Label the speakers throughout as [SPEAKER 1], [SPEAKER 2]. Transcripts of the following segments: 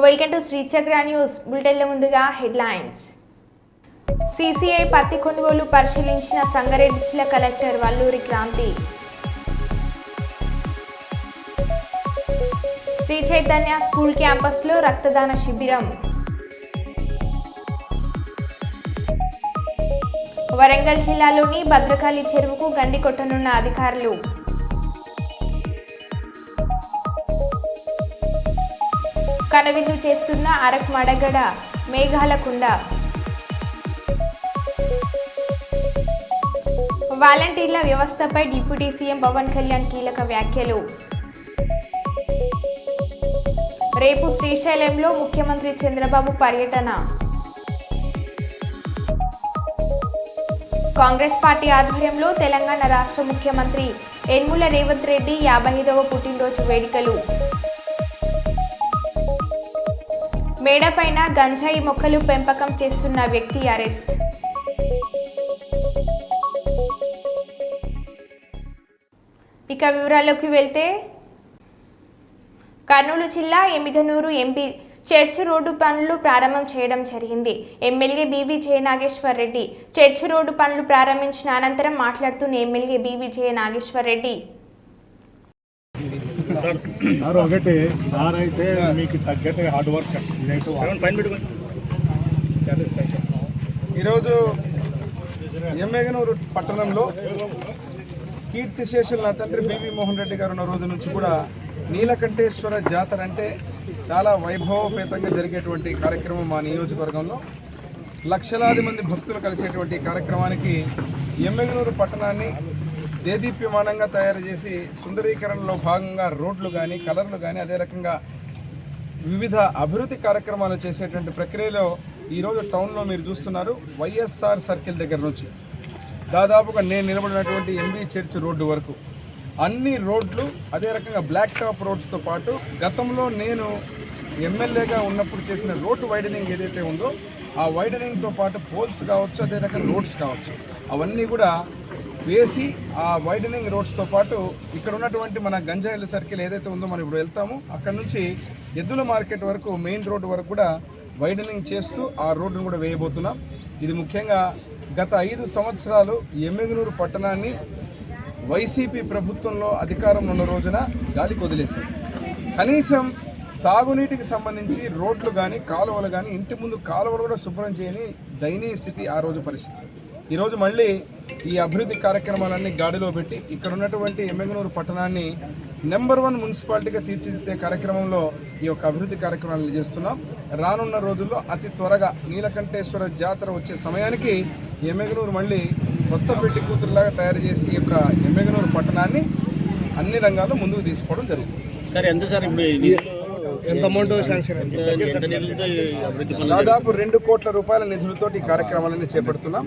[SPEAKER 1] Welcome to Shri చక్ర news బులెటిన్ల ముందుగా headlines. CCI పత్తి కొనుగోలు పరిశీలించిన సంగారెడ్డి జిల్లా కలెక్టర్ వల్లూరి క్రాంతి. శ్రీ చైతన్య స్కూల్ క్యాంపస్లో రక్తదాన శిబిరం. వరంగల్ జిల్లాలోని భద్రకాళి చెరువుకు గండి కొట్టనున్న అధికారులు. కనువిందు చేస్తున్న అరకు మడగడ మేఘాలకుండ. వాలంటీర్ల వ్యవస్థపై డిప్యూటీ సీఎం పవన్ కళ్యాణ్ కీలక వ్యాఖ్యలు. రేపు శ్రీశైలంలో ముఖ్యమంత్రి చంద్రబాబు పర్యటన. కాంగ్రెస్ పార్టీ ఆధ్వర్యంలో తెలంగాణ రాష్ట్ర ముఖ్యమంత్రి యనమల రేవంత్ రెడ్డి 55వ పుట్టినరోజు వేడుకలు. మేడపైన గంజాయి మొక్కలు పెంపకం చేస్తున్న వ్యక్తి అరెస్ట్. ఇక వివరాల్లోకి వెళ్తే, కర్నూలు జిల్లా ఎమ్మిగనూరు ఎంపీ చర్చి రోడ్డు పనులు ప్రారంభం చేయడం జరిగింది. MLA BV Jayanageswar Reddy church road పనులు ప్రారంభించిన అనంతరం మాట్లాడుతున్న ఎమ్మెల్యే బీవీ జయనాగేశ్వర్ రెడ్డి,
[SPEAKER 2] ఒకటి సార్ అయితే మీకు తగ్గట్టుగా హార్డ్ వర్క్.
[SPEAKER 3] ఈరోజు ఎమ్మెగనూరు పట్టణంలో కీర్తిశేషులు నా తండ్రి బీవీ మోహన్ రెడ్డి గారు ఉన్న రోజు నుంచి కూడా నీలకంఠేశ్వర జాతర అంటే చాలా వైభవపేతంగా జరిగేటువంటి కార్యక్రమం మా నియోజకవర్గంలో. లక్షలాది మంది భక్తులు కలిసేటువంటి కార్యక్రమానికి ఎమ్మెగనూరు పట్టణాన్ని దేదీప్యమానంగా తయారు చేసి సుందరీకరణలో భాగంగా రోడ్లు కానీ కలర్లు కానీ అదే రకంగా వివిధ అభివృద్ధి కార్యక్రమాలు చేసేటువంటి ప్రక్రియలో ఈరోజు టౌన్లో మీరు చూస్తున్నారు. వైఎస్ఆర్ సర్కిల్ దగ్గర నుంచి దాదాపుగా నేను నిలబడినటువంటి ఎంబీ చర్చ్ రోడ్డు వరకు అన్ని రోడ్లు, అదే రకంగా బ్లాక్ టాప్ రోడ్స్తో పాటు గతంలో నేను ఎమ్మెల్యేగా ఉన్నప్పుడు చేసిన రోడ్డు వైడనింగ్ ఏదైతే ఉందో ఆ వైడనింగ్తో పాటు పోల్స్ కావచ్చు, అదే రకంగా రోడ్స్ కావచ్చు, అవన్నీ కూడా వేసి ఆ వైడనింగ్ రోడ్స్తో పాటు ఇక్కడ ఉన్నటువంటి మన గంజాయిల సర్కిల్ ఏదైతే ఉందో మనం ఇప్పుడు వెళ్తాము అక్కడ నుంచి ఎద్దుల మార్కెట్ వరకు మెయిన్ రోడ్డు వరకు కూడా వైడనింగ్ చేస్తూ ఆ రోడ్డును కూడా వేయబోతున్నాం. ఇది ముఖ్యంగా గత 5 సంవత్సరాలు ఎమ్మెగనూరు పట్టణాన్ని వైసీపీ ప్రభుత్వంలో అధికారంలో ఉన్న రోజున గాలికి వదిలేశారు. కనీసం తాగునీటికి సంబంధించి రోడ్లు కానీ కాలువలు కానీ ఇంటి ముందు కాలువలు కూడా శుభ్రం చేయని దయనీయ స్థితి ఆ రోజు పరిస్థితి. ఈరోజు మళ్ళీ ఈ అభివృద్ధి కార్యక్రమాలన్నీ గాడిలో పెట్టి ఇక్కడ ఉన్నటువంటి ఎమ్మెగనూరు పట్టణాన్ని నెంబర్ 1 మున్సిపాలిటీగా తీర్చిదిద్దే కార్యక్రమంలో ఈ యొక్క అభివృద్ధి కార్యక్రమాలను చేస్తున్నాం. రానున్న రోజుల్లో అతి త్వరగా నీలకంఠేశ్వర జాతర వచ్చే సమయానికి ఎమ్మెగనూరు మళ్ళీ కొత్త పెళ్లి కూతురులాగా తయారు చేసి ఈ యొక్క ఎమ్మెగనూరు పట్టణాన్ని అన్ని రంగాల్లో ముందుకు తీసుకోవడం జరుగుతుంది.
[SPEAKER 4] సరే, ఎంత సార్ ఇప్పుడు
[SPEAKER 3] ఎంత అమౌంట్ శాంక్షన్? దాదాపు 2 కోట్ల రూపాయల నిధులతో ఈ కార్యక్రమాలన్నీ చేపడుతున్నాం.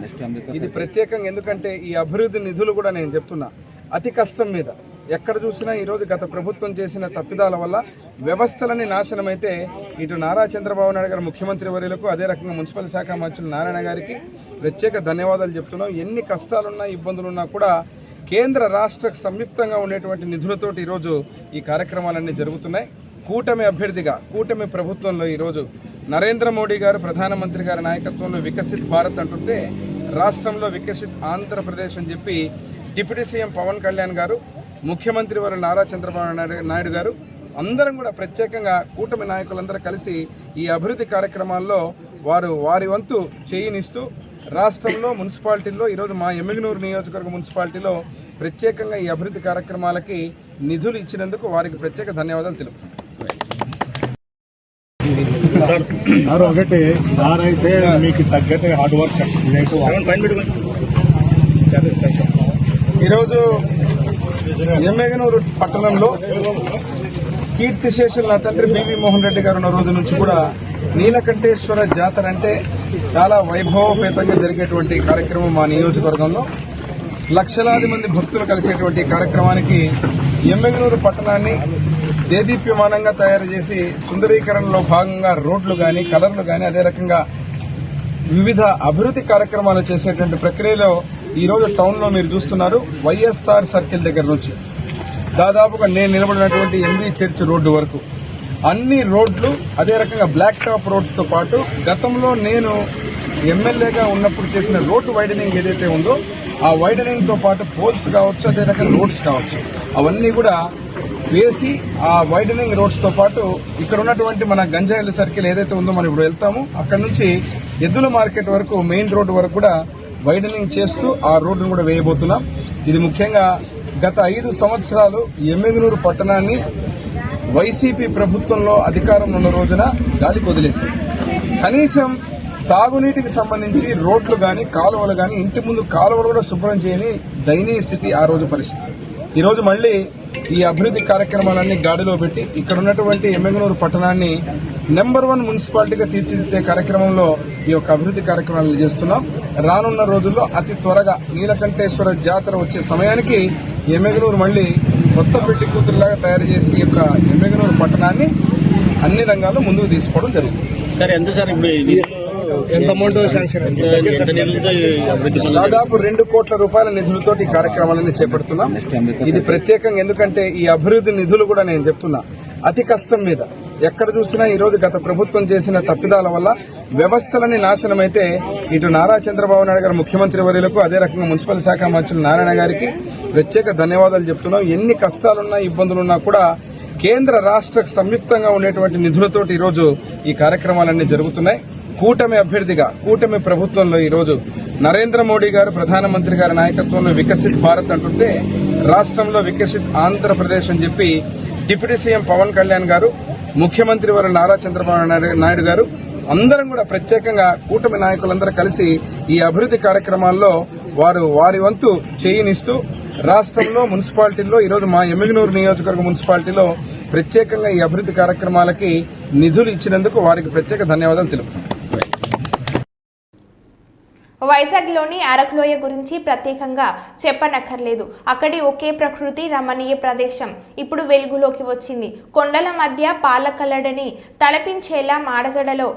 [SPEAKER 3] ఇది ప్రత్యేకంగా ఎందుకంటే ఈ అభివృద్ధి నిధులు కూడా నేను చెప్తున్నా అతి కష్టం మీద ఎక్కడ చూసినా ఈరోజు గత ప్రభుత్వం చేసిన తప్పిదాల వల్ల వ్యవస్థలన్నీ నాశనమైతే ఇటు నారా చంద్రబాబు నాయుడు గారు ముఖ్యమంత్రి వర్యులకు, అదే రకంగా మున్సిపల్ శాఖ మంత్రులు నారాయణ గారికి ప్రత్యేక ధన్యవాదాలు చెప్తున్నాం. ఎన్ని కష్టాలున్నా ఇబ్బందులున్నా కూడా కేంద్ర రాష్ట్ర సంయుక్తంగా ఉండేటువంటి నిధులతోటి ఈరోజు ఈ కార్యక్రమాలన్నీ జరుగుతున్నాయి. కూటమి అభ్యర్థిగా కూటమి ప్రభుత్వంలో ఈరోజు నరేంద్ర మోడీ గారు ప్రధానమంత్రి గారి నాయకత్వంలో వికసిత్ భారత్ అంటుంటే రాష్ట్రంలో వికసిత్ ఆంధ్రప్రదేశ్ అని చెప్పి డిప్యూటీ సీఎం పవన్ కళ్యాణ్ గారు, ముఖ్యమంత్రి వారు నారా చంద్రబాబు నాయుడు గారు అందరం కూడా ప్రత్యేకంగా కూటమి నాయకులందరూ కలిసి ఈ అభివృద్ధి కార్యక్రమాల్లో వారి వంతు చేయినిస్తూ రాష్ట్రంలో మున్సిపాలిటీల్లో ఈరోజు మా ఎమ్మెగనూరు నియోజకవర్గ మున్సిపాలిటీలో ప్రత్యేకంగా ఈ అభివృద్ధి కార్యక్రమాలకి నిధులు ఇచ్చినందుకు వారికి ప్రత్యేక ధన్యవాదాలు తెలుపుతున్నాను.
[SPEAKER 2] ఒకటి సార్ అయితే మీకు తగ్గట్టుగా హార్డ్ వర్క్.
[SPEAKER 3] ఈరోజు ఎమ్మెగనూరు పట్టణంలో కీర్తిశేషులు నా తండ్రి బీవీ మోహన్ రెడ్డి గారు ఉన్న రోజు నుంచి కూడా నీలకంఠేశ్వర జాతర అంటే చాలా వైభవపేతంగా జరిగేటువంటి కార్యక్రమం మా నియోజకవర్గంలో. లక్షలాది మంది భక్తులు కలిసేటువంటి కార్యక్రమానికి ఎమ్మెగనూరు పట్టణాన్ని దేదీప్యమానంగా తయారు చేసి సుందరీకరణలో భాగంగా రోడ్లు కానీ కలర్లు కానీ అదే రకంగా వివిధ అభివృద్ధి కార్యక్రమాలు చేసేటువంటి ప్రక్రియలో ఈరోజు టౌన్లో మీరు చూస్తున్నారు. వైఎస్ఆర్ సర్కిల్ దగ్గర నుంచి దాదాపుగా నేను నిలబడినటువంటి ఎంబీ చర్చ్ రోడ్డు వరకు అన్ని రోడ్లు అదే రకంగా బ్లాక్ టాప్ రోడ్స్ తో పాటు గతంలో నేను ఎమ్మెల్యేగా ఉన్నప్పుడు చేసిన రోడ్డు వైడనింగ్ ఏదైతే ఉందో ఆ వైడనింగ్ తో పాటు పోల్స్ కావచ్చు, అదే రకంగా రోడ్స్ కావచ్చు, అవన్నీ కూడా వేసి ఆ వైడనింగ్ రోడ్స్ తో పాటు ఇక్కడ ఉన్నటువంటి మన గంజాయిల సర్కిల్ ఏదైతే ఉందో మనం ఇప్పుడు వెళ్తామో అక్కడ నుంచి ఎద్దుల మార్కెట్ వరకు మెయిన్ రోడ్డు వరకు కూడా వైడనింగ్ చేస్తూ ఆ రోడ్డును కూడా వేయబోతున్నాం. ఇది ముఖ్యంగా గత 5 సంవత్సరాలు ఎమ్మిగనూరు పట్టణాన్ని వైసీపీ ప్రభుత్వంలో అధికారంలో ఉన్న రోజున గాలికి వదిలేశారు. కనీసం తాగునీటికి సంబంధించి రోడ్లు గాని కాలువలు గాని ఇంటి ముందు కాలువలు కూడా శుభ్రం చేయని దయనీయ స్థితి ఆ రోజు పరిస్థితి. ఈ రోజు మళ్లీ ఈ అభివృద్ధి కార్యక్రమాలన్నీ గాడిలో పెట్టి ఇక్కడ ఉన్నటువంటి ఎమ్మిగనూరు పట్టణాన్ని నెంబర్ 1 మున్సిపాలిటీగా తీర్చిదిద్దే కార్యక్రమంలో ఈ యొక్క అభివృద్ధి కార్యక్రమాలు చేస్తున్నాం. రానున్న రోజుల్లో అతి త్వరగా నీలకంఠేశ్వర జాతర వచ్చే సమయానికి ఎమ్మిగనూరు మళ్లీ కొత్త పెళ్లి కూతురులాగా తయారు చేసి ఈ యొక్క ఎమ్మిగనూరు పట్టణాన్ని అన్ని రంగాల్లో ముందుకు తీసుకోవడం జరుగుతుంది.
[SPEAKER 4] సరే, ఎంత సార్
[SPEAKER 2] ఎంత అమౌంట్ శాంక్షన్?
[SPEAKER 3] దాదాపు 2 కోట్ల రూపాయల నిధులతో ఈ కార్యక్రమాలన్నీ చేపడుతున్నాం. ఇది ప్రత్యేకంగా ఎందుకంటే ఈ అభివృద్ధి నిధులు కూడా నేను చెప్తున్నా అతి కష్టం మీద ఎక్కడ చూసినా ఈ రోజు గత ప్రభుత్వం చేసిన తప్పిదాల వల్ల వ్యవస్థలన్నీ నాశనమైతే ఇటు నారా చంద్రబాబు నాయుడు గారు ముఖ్యమంత్రి వర్యులకు, అదే రకంగా మున్సిపల్ శాఖ మంత్రులు నారాయణ గారికి ప్రత్యేక ధన్యవాదాలు చెప్తున్నాం. ఎన్ని కష్టాలున్నా ఇబ్బందులున్నా కూడా కేంద్ర రాష్ట్ర సంయుక్తంగా ఉండేటువంటి నిధులతోటి ఈరోజు ఈ కార్యక్రమాలన్నీ జరుగుతున్నాయి. కూటమి అభ్యర్థిగా కూటమి ప్రభుత్వంలో ఈరోజు నరేంద్ర మోడీ గారు ప్రధానమంత్రి గారి నాయకత్వంలో వికసిత్ భారత్ అంటుంటే రాష్ట్రంలో వికసిత్ ఆంధ్రప్రదేశ్ అని చెప్పి డిప్యూటీ సీఎం పవన్ కళ్యాణ్ గారు, ముఖ్యమంత్రి వారు నారా చంద్రబాబు నాయుడు గారు అందరం కూడా ప్రత్యేకంగా కూటమి నాయకులందరూ కలిసి ఈ అభివృద్ధి కార్యక్రమాల్లో వారి వంతు చేయినిస్తూ రాష్ట్రంలో మున్సిపాలిటీల్లో ఈరోజు మా ఎమ్మిగనూరు నియోజకవర్గ మున్సిపాలిటీలో ప్రత్యేకంగా ఈ అభివృద్ధి కార్యక్రమాలకి నిధులు ఇచ్చినందుకు వారికి ప్రత్యేక ధన్యవాదాలు తెలుపుతున్నాను.
[SPEAKER 1] వైజాగ్లోని అరకులోయ గురించి ప్రత్యేకంగా చెప్పనక్కర్లేదు. అక్కడి ఒకే ప్రకృతి రమణీయ ప్రదేశం ఇప్పుడు వెలుగులోకి వచ్చింది. కొండల మధ్య పాలకల్లడిని తలపించేలా మాడగడలో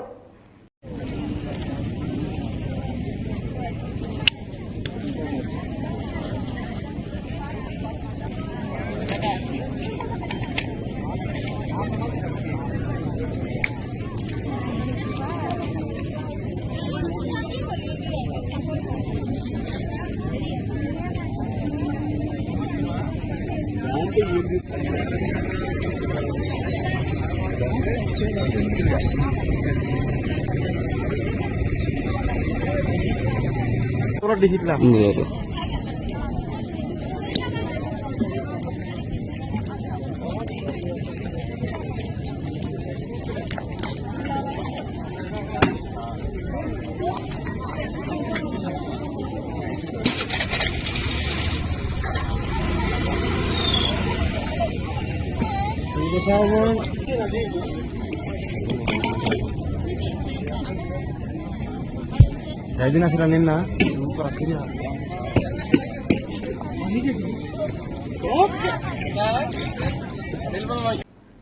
[SPEAKER 2] నిన్న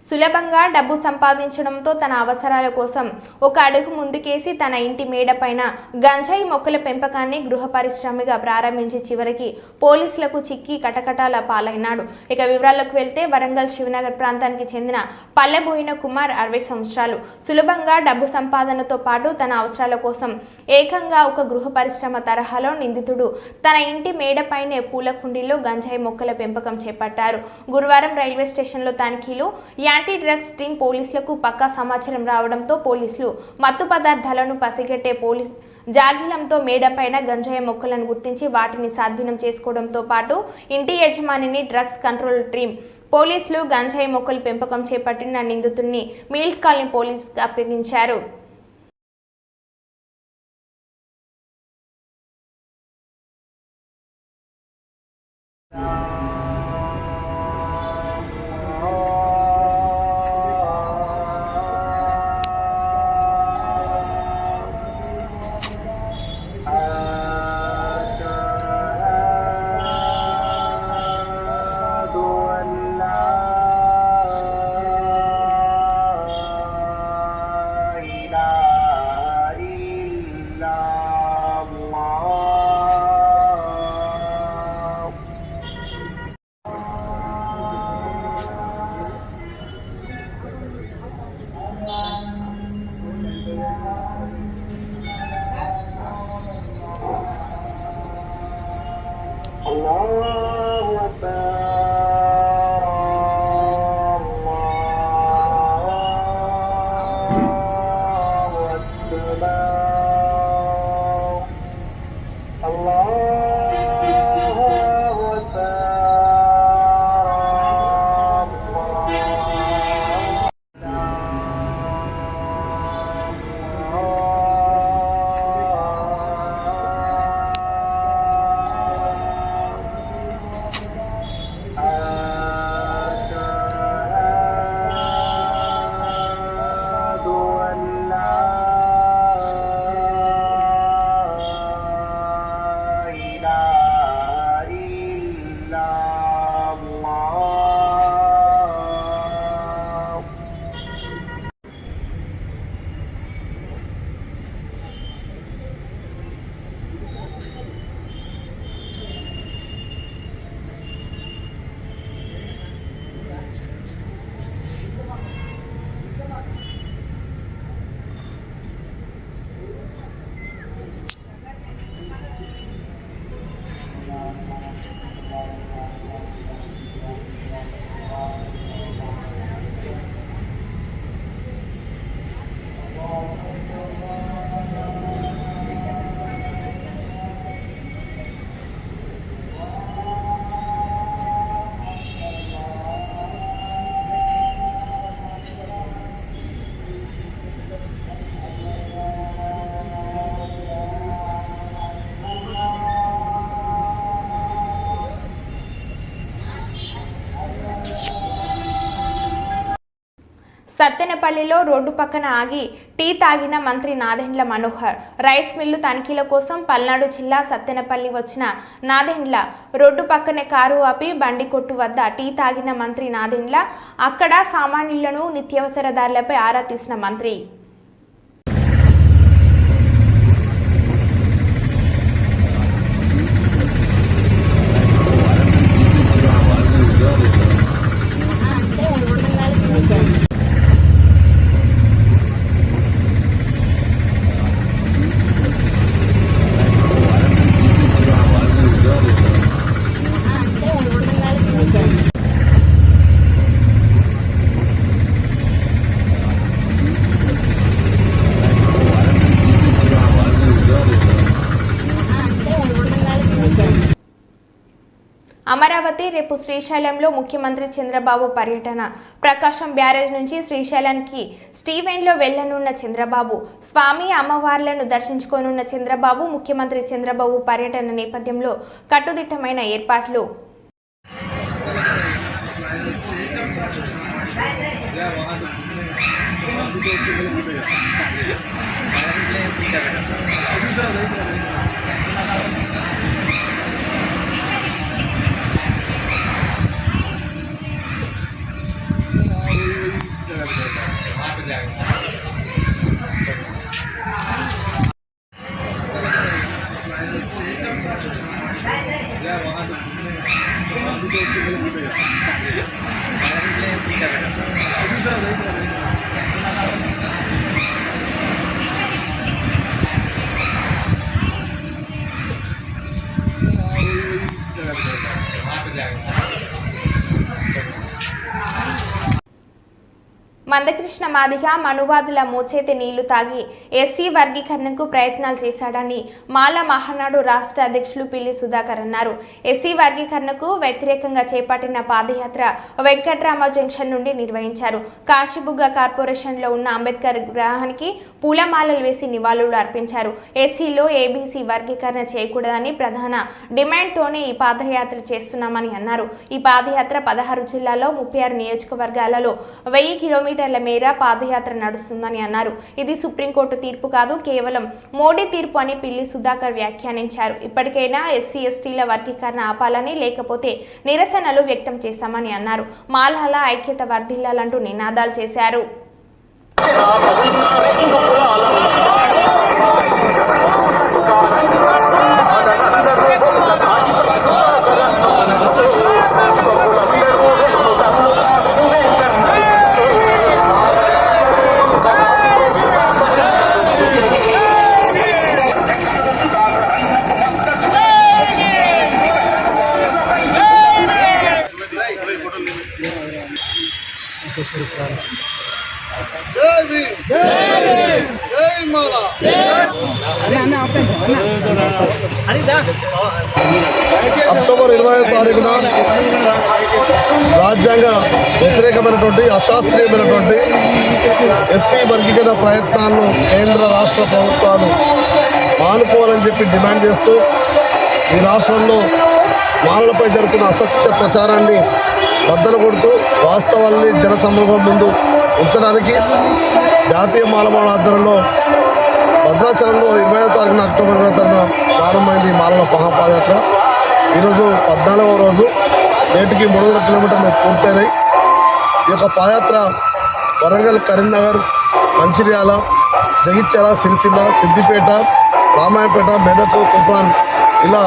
[SPEAKER 1] సులభంగా డబ్బు సంపాదించడంతో తన అవసరాల కోసం ఒక అడుగు ముందుకేసి తన ఇంటి మేడపైన గంజాయి మొక్కల పెంపకాన్ని గృహ పరిశ్రమగా ప్రారంభించి చివరికి పోలీసులకు చిక్కి కటకటాల పాలైనాడు. ఇక వివరాల్లోకి వెళ్తే వరంగల్ శివనగర్ ప్రాంతానికి చెందిన పల్లెబోయిన కుమార్ 60 సంవత్సరాలు సులభంగా డబ్బు సంపాదనతో పాటు తన అవసరాల కోసం ఏకంగా ఒక గృహ పరిశ్రమ తరహాలో నిందితుడు తన ఇంటి మేడపైనే పూల కుండీల్లో గంజాయి మొక్కల పెంపకం చేపట్టారు. గురువారం రైల్వే స్టేషన్లో తనిఖీలు యాంటీ డ్రగ్స్ టీం పోలీసులకు పక్కా సమాచారం రావడంతో పోలీసులు మత్తు పదార్థాలను పసిగట్టే పోలీస్ జాగిలంతో మేడపైన గంజాయి మొక్కలను గుర్తించి వాటిని స్వాధీనం చేసుకోవడంతో పాటు ఇంటి యజమానిని డ్రగ్స్ కంట్రోల్ టీం పోలీసులు గంజాయి మొక్కల పెంపకం చేపట్టిన నిందితుడిని మీల్స్ కాలనీ పోలీసుకు అప్పగించారు. సత్తెనపల్లిలో రోడ్డు పక్కన ఆగి టీ తాగిన మంత్రి నాదెండ్ల మనోహర్. రైస్ మిల్లు తనిఖీల కోసం పల్నాడు జిల్లా సత్తెనపల్లి వచ్చిన నాదెండ్ల రోడ్డు పక్కనే కారు ఆపి బండి కొట్టు వద్ద టీ తాగిన మంత్రి నాదెండ్ల అక్కడ సామాన్యులను నిత్యావసర ధరలపై ఆరా తీసిన మంత్రి అమరావతి రేపు శ్రీశైలంలో ముఖ్యమంత్రి చంద్రబాబు పర్యటన. ప్రకాశం బ్యారేజ్ నుంచి శ్రీశైలానికి స్టీవెన్లో వెళ్లనున్న చంద్రబాబు, స్వామి అమ్మవార్లను దర్శించుకోనున్న చంద్రబాబు, ముఖ్యమంత్రి చంద్రబాబు పర్యటన నేపథ్యంలో కట్టుదిట్టమైన ఏర్పాట్లు. మందకృష్ణ మాదిగ మనువాదుల మోచేతి నీళ్లు తాగి ఎస్సీ వర్గీకరణకు ప్రయత్నాలు చేశాడని మాల మహానాడు రాష్ట్ర అధ్యక్షులు పిల్లి సుధాకర్ అన్నారు. ఎస్సీ వర్గీకరణకు వ్యతిరేకంగా చేపట్టిన పాదయాత్ర వెంకట్రామ జంక్షన్ నుండి నిర్వహించారు. కాశీబుగ్గ కార్పొరేషన్లో ఉన్న అంబేద్కర్ విగ్రహానికి పూలమాలలు వేసి నివాళులు అర్పించారు. ఎస్సీలో ఏబీసీ వర్గీకరణ చేయకూడదని ప్రధాన డిమాండ్తోనే ఈ పాదయాత్ర చేస్తున్నామని అన్నారు. ఈ పాదయాత్ర 16 జిల్లాల్లో 36 నియోజకవర్గాలలో 1000 కిలోమీటర్ల మేర పాదయాత్ర నడుస్తుందని అన్నారు. ఇది సుప్రీంకోర్టు తీర్పు కాదు, కేవలం మోడీ తీర్పు అని పిల్లి సుధాకర్ వ్యాఖ్యానించారు. ఇప్పటికైనా ఎస్సీ ఎస్టీల వర్గీకరణ ఆపాలని, లేకపోతే నిరసనలు వ్యక్తం చేశామని అన్నారు. మాలాల ఐక్యత వర్ధిల్లాలంటూ నినాదాలు చేశారు.
[SPEAKER 4] అక్టోబర్ 20వ తారీఖున రాజ్యాంగ వ్యతిరేకమైనటువంటి అశాస్త్రీయమైనటువంటి ఎస్సీ వర్గీకరణ ప్రయత్నాలను కేంద్ర రాష్ట్ర ప్రభుత్వాలు మానుకోవాలని చెప్పి డిమాండ్ చేస్తూ ఈ రాష్ట్రంలో మానవులపై జరుగుతున్న అసత్య ప్రచారాన్ని బద్దలు కొడుతూ వాస్తవాల్ని జనసమూహం ముందు ఉంచడానికి జాతీయ మాలమాల ఆధ్వర్యంలో భద్రాచలంలో 20వ తారీఖున అక్టోబర్ 20వ తారీఖున ప్రారంభమైంది మాలల మహాపాదయాత్ర. ఈరోజు 14వ రోజు. నేటికి 300 కిలోమీటర్లు పూర్తయినాయి. ఈ యొక్క పాదయాత్ర వరంగల్, కరీంనగర్, మంచిర్యాల, జగిత్యాల, సిరిసిల్ల, సిద్దిపేట, రామాయపేట, మెదక్, తుఫాన్ ఇలా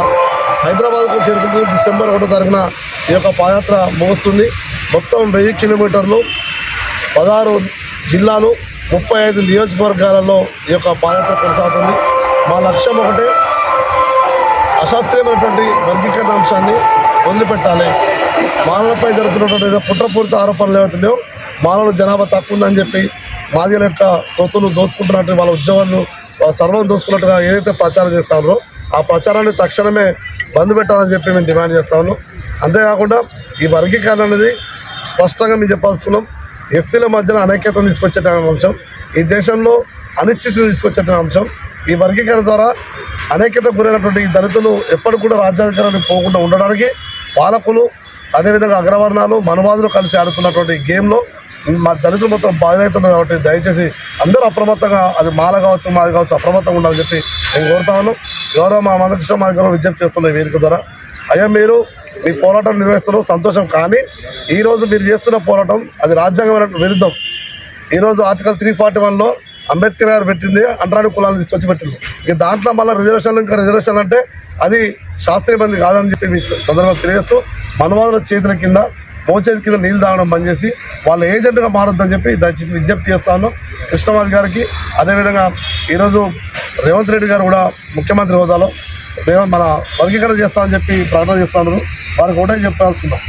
[SPEAKER 4] హైదరాబాద్కు చేరుకుంటూ డిసెంబర్ 1వ తారీఖున ఈ యొక్క పాదయాత్ర ముగుస్తుంది. మొత్తం 1000 కిలోమీటర్లు, 16 జిల్లాలు, 35 నియోజకవర్గాలలో ఈ యొక్క పాదయాత్ర కొనసాగుతుంది. మా లక్ష్యం ఒకటే, అశాస్త్రీయమైనటువంటి వర్గీకరణ అంశాన్ని వదిలిపెట్టాలి. మానవులపై జరుగుతున్నటువంటి కుట్రపూరిత ఆరోపణలు ఏవైతున్నాయో, మానవుల జనాభా తక్కువ ఉందని చెప్పి మాదిగల యొక్క సొత్తును దోచుకుంటున్నట్టు, వాళ్ళ ఉద్యోగాలను సర్వం దోచుకున్నట్టుగా ఏదైతే ప్రచారం చేస్తా ఉన్నారో ఆ ప్రచారాన్ని తక్షణమే బంద్ పెట్టాలని చెప్పి మేము డిమాండ్ చేస్తా ఉన్నాం. అంతేకాకుండా ఈ వర్గీకరణ అనేది స్పష్టంగా మేము చెప్పాల్సుకున్నాం. ఎస్సీల మధ్యన అనైక్యతను తీసుకొచ్చేటువంటి అంశం, ఈ దేశంలో అనిశ్చితిని తీసుకొచ్చేటువంటి అంశం. ఈ వర్గీకరణ ద్వారా అనైక్యత గురైనటువంటి ఈ దళితులు ఎప్పటికి కూడా రాజ్యాధికారాన్ని పోకుండా ఉండడానికి పాలకులు, అదేవిధంగా అగ్రవర్ణాలు, మనవాదులు కలిసి ఆడుతున్నటువంటి గేమ్లో మా దళితులు మొత్తం బాధ్యతలు కాబట్టి దయచేసి అందరూ అప్రమత్తంగా, అది మాల కావచ్చు మాది కావచ్చు, అప్రమత్తంగా ఉండాలని చెప్పి నేను కోరుతా ఉన్నాను. గౌరవ మా మందకృష్ణ మా దగ్గర విజ్ఞప్తి చేస్తున్న వేదిక ద్వారా, అయ్యా మీరు మీ పోరాటం నిర్వహిస్తున్న సంతోషం, కానీ ఈరోజు మీరు చేస్తున్న పోరాటం అది రాజ్యాంగం విరుద్ధం. ఈరోజు ఆర్టికల్ 341లో అంబేద్కర్ గారు పెట్టింది అంటరాని కులాలను తీసుకొచ్చి పెట్టింది. ఇక దాంట్లో మళ్ళీ రిజర్వేషన్ అంటే అది శాస్త్రీయబంది కాదని చెప్పి మీ సందర్భంగా తెలియజేస్తూ, మనవాదుల చేతుల కింద మోచేతి కింద నీళ్ళు తాగడం బంద్ చేసి వాళ్ళ ఏజెంట్గా మారొద్దని చెప్పి దయచేసి విజ్ఞప్తి చేస్తాను కృష్ణమాది గారికి. అదేవిధంగా ఈరోజు రేవంత్ రెడ్డి గారు కూడా ముఖ్యమంత్రి హోదాలో మన వర్గీకరణ చేస్తామని చెప్పి ప్రకటన చేస్తాను. వారికి ఒకటే చెప్పాల్సుకున్నాం,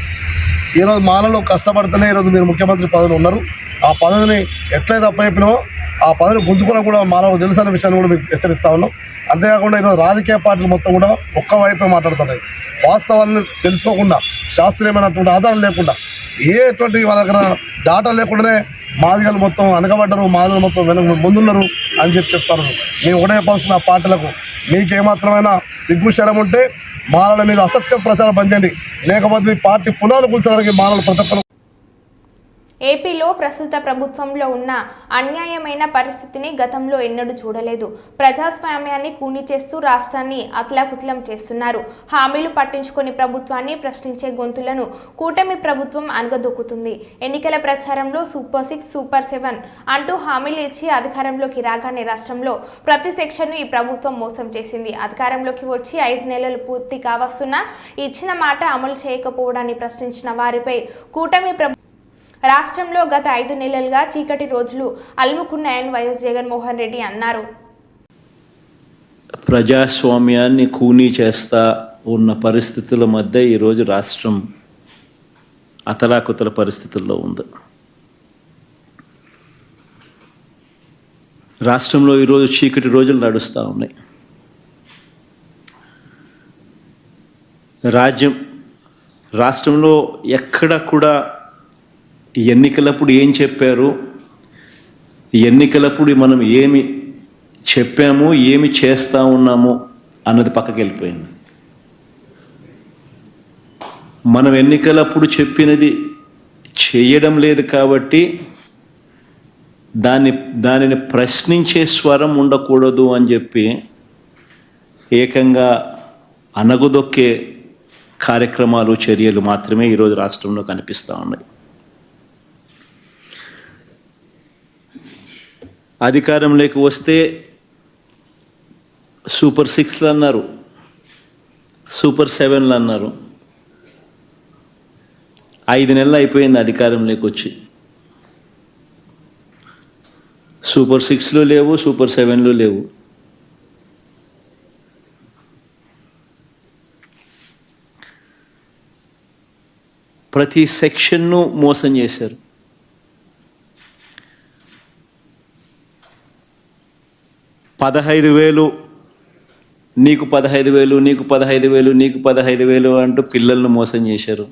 [SPEAKER 4] ఈరోజు మాలలో కష్టపడితేనే ఈరోజు మీరు ముఖ్యమంత్రి పదవిలో ఉన్నారు. ఆ పదవిని ఎట్లయితే అప్పచెప్పినామో ఆ పదవిని గుంజుకోవడం కూడా మాలో తెలుసన్న విషయాన్ని కూడా మీకు హెచ్చరిస్తా ఉన్నాం. అంతేకాకుండా ఈరోజు రాజకీయ పార్టీలు మొత్తం కూడా ఒక్క వైపే మాట్లాడుతున్నాయి. వాస్తవాలను తెలుసుకోకుండా, శాస్త్రీయమైనటువంటి ఆధారం లేకుండా, ఎటువంటి వాళ్ళ దగ్గర డాటా లేకుండానే మాదిగలు మొత్తం వెనకబడ్డరు, మాదిగలు మొత్తం ముందున్నారు అని చెప్తారు. మేము ఒకటే చెప్పాల్సిన పార్టీలకు, మీకేమాత్రమైనా సిగ్గు శరం ఉంటే మాలల మీద అసత్య ప్రచారం పంచండి, లేకపోతే ఈ పార్టీ పునాదులు కూర్చోడానికి మాలలు ప్రతి ఒక్కరు.
[SPEAKER 1] ఏపీలో ప్రస్తుత ప్రభుత్వంలో ఉన్న అన్యాయమైన పరిస్థితిని గతంలో ఎన్నడూ చూడలేదు. ప్రజాస్వామ్యాన్ని కూని చేస్తూ రాష్ట్రాన్ని అతలాకుతలం చేస్తున్నారు. హామీలు పట్టించుకొని ప్రభుత్వాన్ని ప్రశ్నించే గొంతులను కూటమి ప్రభుత్వం అణగదొక్కుతుంది. ఎన్నికల ప్రచారంలో సూపర్ 6, సూపర్ 7 అంటూ హామీలు ఇచ్చి అధికారంలోకి రాగానే రాష్ట్రంలో ప్రతి సెక్షన్ను ఈ ప్రభుత్వం మోసం చేసింది. అధికారంలోకి వచ్చి 5 నెలలు పూర్తి కావస్తున్నా ఇచ్చిన మాట అమలు చేయకపోవడాన్ని ప్రశ్నించిన వారిపై కూటమి రాష్ట్రంలో గత 5 నెలలుగా చీకటి రోజులు అలుముకున్నాయని వైఎస్ జగన్మోహన్ రెడ్డి అన్నారు.
[SPEAKER 5] ప్రజాస్వామ్యాన్ని కూనీ చేస్తా ఉన్న పరిస్థితుల మధ్య ఈరోజు రాష్ట్రం అతలాకుతల పరిస్థితుల్లో ఉంది. రాష్ట్రంలో ఈరోజు చీకటి రోజులు నడుస్తూ ఉన్నాయి. రాష్ట్రంలో ఎక్కడ కూడా ఎన్నికలప్పుడు ఏం చెప్పారు, ఎన్నికలప్పుడు మనం ఏమి చెప్పాము, ఏమి చేస్తూ ఉన్నాము అన్నది పక్కకి వెళ్ళిపోయింది. మనం ఎన్నికలప్పుడు చెప్పినది చేయడం లేదు కాబట్టి దానిని ప్రశ్నించే స్వరం ఉండకూడదు అని చెప్పి ఏకంగా అనగదొక్కే కార్యక్రమాలు, చర్యలు మాత్రమే ఈరోజు రాష్ట్రంలో కనిపిస్తూ ఉన్నాయి. అధికారంలోకి వస్తే సూపర్ 6లు అన్నారు, సూపర్ 7లు అన్నారు. 5 నెలలు అయిపోయింది అధికారంలోకి వచ్చి. సూపర్ 6లు లేవు, సూపర్ 7లు లేవు. ప్రతి సెక్షన్ను మోసం చేశారు. నీకు 15,000, నీకు 15,000, నీకు 15,000 అంటూ పిల్లలను మోసం చేశారు.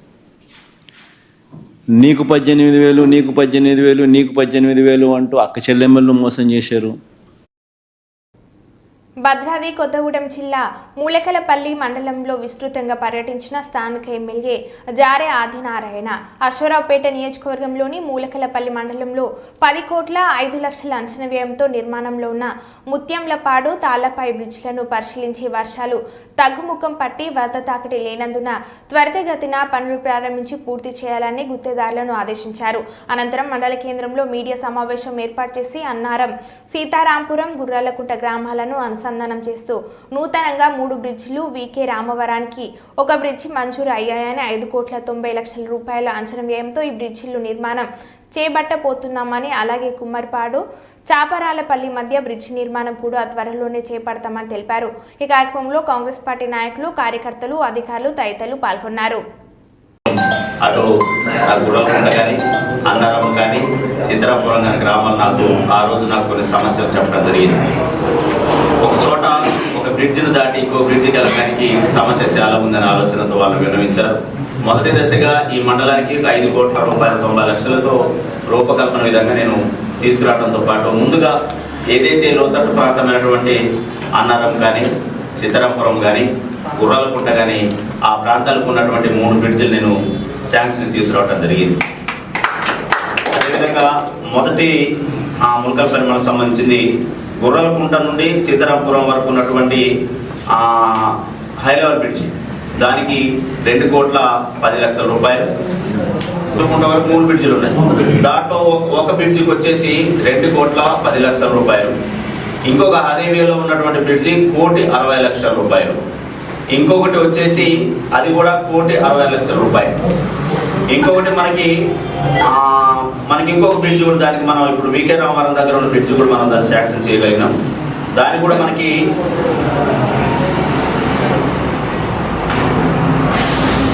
[SPEAKER 5] నీకు 18,000, నీకు 18,000, నీకు 18,000 అంటూ అక్క చెల్లెమ్మలను మోసం చేశారు.
[SPEAKER 1] భద్రాద్రి కొత్తగూడెం జిల్లా మూలకలపల్లి మండలంలో విస్తృతంగా పర్యటించిన స్థానిక ఎమ్మెల్యే జారే ఆదినారాయణ అశ్వరావుపేట నియోజకవర్గంలోని మూలకలపల్లి మండలంలో 10,05,00,000 అంచనా వ్యయంతో నిర్మాణంలో ఉన్న ముత్యంలపాడు, తాళ్లపై బ్రిడ్జ్లను పరిశీలించి వర్షాలు తగ్గుముఖం పట్టి వరద తాకిడి లేనందున త్వరితగతిన పనులు ప్రారంభించి పూర్తి చేయాలని గుత్తేదారులను ఆదేశించారు. అనంతరం మండల కేంద్రంలో మీడియా సమావేశం ఏర్పాటు చేసి అన్నారం, సీతారాంపురం, గుర్రాలకుంట గ్రామాలను అనుసంధానం చేస్తూ నూతనంగా 3 బ్రిడ్జిలు, వీకే రామవరానికి 1 బ్రిడ్జి మంజూరు అయ్యాయని 5,90,00,000 రూపాయల అంచనా వ్యయంతో ఈ బ్రిడ్జిలు నిర్మాణం చేపట్టబోతున్నామని, అలాగే కుమ్మరిపాడు, చాపరాలపల్లి మధ్య బ్రిడ్జి నిర్మాణం కూడా త్వరలోనే చేపడతామని తెలిపారు. ఈ కార్యక్రమంలో కాంగ్రెస్ పార్టీ నాయకులు, కార్యకర్తలు, అధికారులు తదితరులు పాల్గొన్నారు.
[SPEAKER 6] అటు గుర్రలకుంట కానీ, అన్నారం కానీ, సీతారాంపురం కానీ గ్రామాలు ఆ రోజు నాకు కొన్ని సమస్యలు చెప్పడం జరిగింది. ఒక చోట ఒక బ్రిడ్జిని దాటి ఇంకో బ్రిడ్జికి వెళ్ళడానికి సమస్య చాలా ఉందనే ఆలోచనతో వాళ్ళు విన్నవించారు. మొదటి దశగా ఈ మండలానికి 5,90,00,000తో రూపకల్పన విధంగా నేను తీసుకురావడంతో పాటు ముందుగా ఏదైతే లోతట్టు ప్రాంతమైనటువంటి అన్నారం కానీ, సీతారాంపురం కానీ, గుర్రాలకుంట కానీ ఆ ప్రాంతాలకు ఉన్నటువంటి 3 బ్రిడ్జిలు నేను శాంక్షన్ తీసుకురావడం జరిగింది. అదేవిధంగా అదేవిధంగా మొదటి ములకల్పల్లి మనకు సంబంధించింది గుర్రలకుంట నుండి సీతారాంపురం వరకు ఉన్నటువంటి హై లెవెల్ బ్రిడ్జి, దానికి 2,10,00,000 రూపాయలు. గుర్రలకుంట వరకు 3 బ్రిడ్జిలు ఉన్నాయి. దాంట్లో ఒక బ్రిడ్జికి వచ్చేసి 2,10,00,000 రూపాయలు. ఇంకొక హైవేలో ఉన్నటువంటి బ్రిడ్జి 1,60,00,000 రూపాయలు. ఇంకొకటి వచ్చేసి అది కూడా 1,60,00,000 రూపాయలు. ఇంకొకటి మనకి ఇంకొక బ్రిడ్జ్ కూడా, దానికి మనం ఇప్పుడు వికే రామారం దగ్గర ఉన్న బ్రిడ్జ్ కూడా మనం దాన్ని శాంక్షన్ చేయగలిగినాం. దానికి కూడా మనకి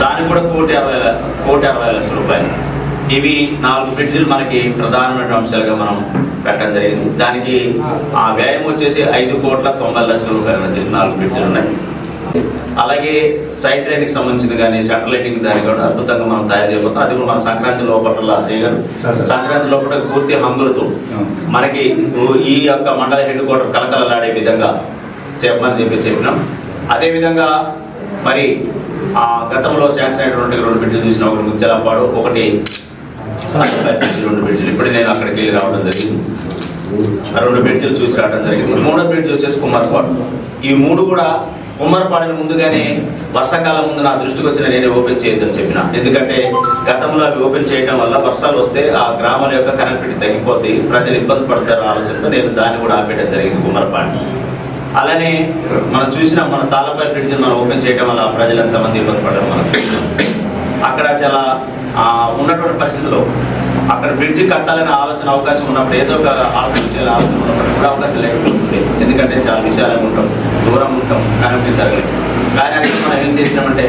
[SPEAKER 6] 1,60,00,000 రూపాయలు. ఇవి 4 బ్రిడ్జిలు మనకి ప్రధానమైన అంశాలుగా మనం పెట్టడం జరిగింది. దానికి వ్యయం వచ్చేసి 5,90,00,000 రూపాయలు. 4 బ్రిడ్జిలు ఉన్నాయి. అలాగే సైడ్ డ్రైన్కి సంబంధించింది కానీ షట్టర్ లైటింగ్ దాన్ని కూడా అద్భుతంగా మనం తయారు చేయబోతాం. అది కూడా మన సంక్రాంతి లోపల సంక్రాంతి లోపల పూర్తి హంగులతో మనకి ఈ యొక్క మండల హెడ్ క్వార్టర్ కలకలలాడే విధంగా చెప్పమని చెప్పినాం. అదేవిధంగా మరి గతంలో శాంక్షన్ అయినటువంటి 2 బ్రిడ్జిలు చూసిన, ఒకటి ముత్యాలపాడు, ఒకటి 2 బ్రిడ్జిలు. ఇప్పుడు నేను అక్కడికి వెళ్ళి రావడం జరిగింది. 2 బ్రిడ్జిలు చూసి రావడం జరిగింది. 3వ బ్రిడ్జ్ వచ్చేసి కుమ్మరపాడు. ఈ 3 కూడా కుమ్మరపాడుని ముందుగానే వర్షాకాలం ముందు నా దృష్టికి వచ్చిన నేనే ఓపెన్ చేయొద్దని చెప్పిన. ఎందుకంటే గతంలో అవి ఓపెన్ చేయడం వల్ల వర్షాలు వస్తే ఆ గ్రామాల యొక్క కనెక్టివిటీ తగ్గిపోతే ప్రజలు ఇబ్బంది పడతారు ఆలోచనతో నేను దాన్ని కూడా ఆపేయడం జరిగింది కుమ్మరపాడుని. అలానే మనం చూసిన మన తాళ్ళపై బ్రిడ్జ్ మనం ఓపెన్ చేయడం వల్ల ప్రజలు ఎంతమంది ఇబ్బంది పడడం మనం చూసినాం. అక్కడ చాలా ఉన్నటువంటి పరిస్థితుల్లో అక్కడ బ్రిడ్జి కట్టాలనే అవకాశం ఉన్నప్పుడు ఏదో ఒక ఆలోచన ఉన్నప్పుడు కూడా అవకాశం లేకపోతుంది. ఎందుకంటే చాలా విశాలంగా ఉంటాం, దూరం ఉంటాం, కనెక్టింగ్ జరగలేదు. కానీ అక్కడ మనం ఏం చేసినామంటే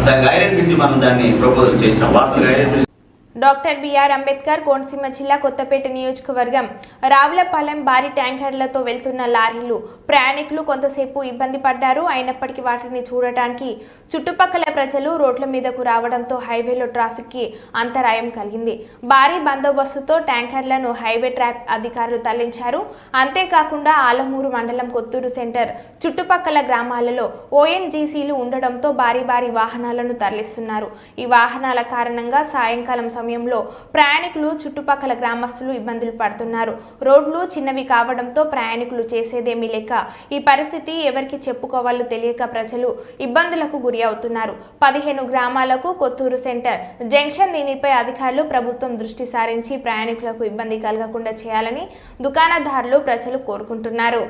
[SPEAKER 6] దానికి ఐరన్ బ్రిడ్జి మనం దాన్ని ప్రపోజల్ చేసినాం. వాస్తవంగా iron bridge
[SPEAKER 1] doctor BR Ambedkar Konaseema జిల్లా కొత్తపేట నియోజకవర్గం రావులపాలెం భారీ ట్యాంకర్లతో వెళ్తున్న లారీలు ప్రయాణికులు కొంతసేపు ఇబ్బంది పడ్డారు. అయినప్పటికీ వాటిని చూడటానికి చుట్టుపక్కల ప్రజలు రోడ్ల మీదకు రావడంతో హైవేలో ట్రాఫిక్కి అంతరాయం కలిగింది. భారీ బందోబస్తుతో ట్యాంకర్లను హైవే ట్రాఫిక్ అధికారులు తరలించారు. అంతేకాకుండా ఆలమూరు మండలం కొత్తూరు సెంటర్ చుట్టుపక్కల గ్రామాలలో ఓఎన్జీసీలు ఉండడంతో భారీ వాహనాలను తరలిస్తున్నారు. ఈ వాహనాల కారణంగా సాయంకాలం సమయంలో ప్రయాణికులు చుట్టుపక్కల గ్రామస్తులు ఇబ్బందులు పడుతున్నారు. రోడ్లు చిన్నవి కావడంతో ప్రయాణికులు చేసేదేమీ లేక ఈ పరిస్థితి ఎవరికి చెప్పుకోవాలో తెలియక ప్రజలు ఇబ్బందులకు గురి అవుతున్నారు. 15 గ్రామాలకు కొత్తూరు సెంటర్ జంక్షన్. దీనిపై అధికారులు ప్రభుత్వం దృష్టి సారించి ప్రయాణికులకు ఇబ్బంది కలగకుండా చేయాలని దుకాణదారులు ప్రజలు కోరుకుంటున్నారు.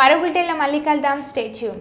[SPEAKER 1] మరో బులెటిన్లో మళ్ళీ కలుద్దాం. Stay tune.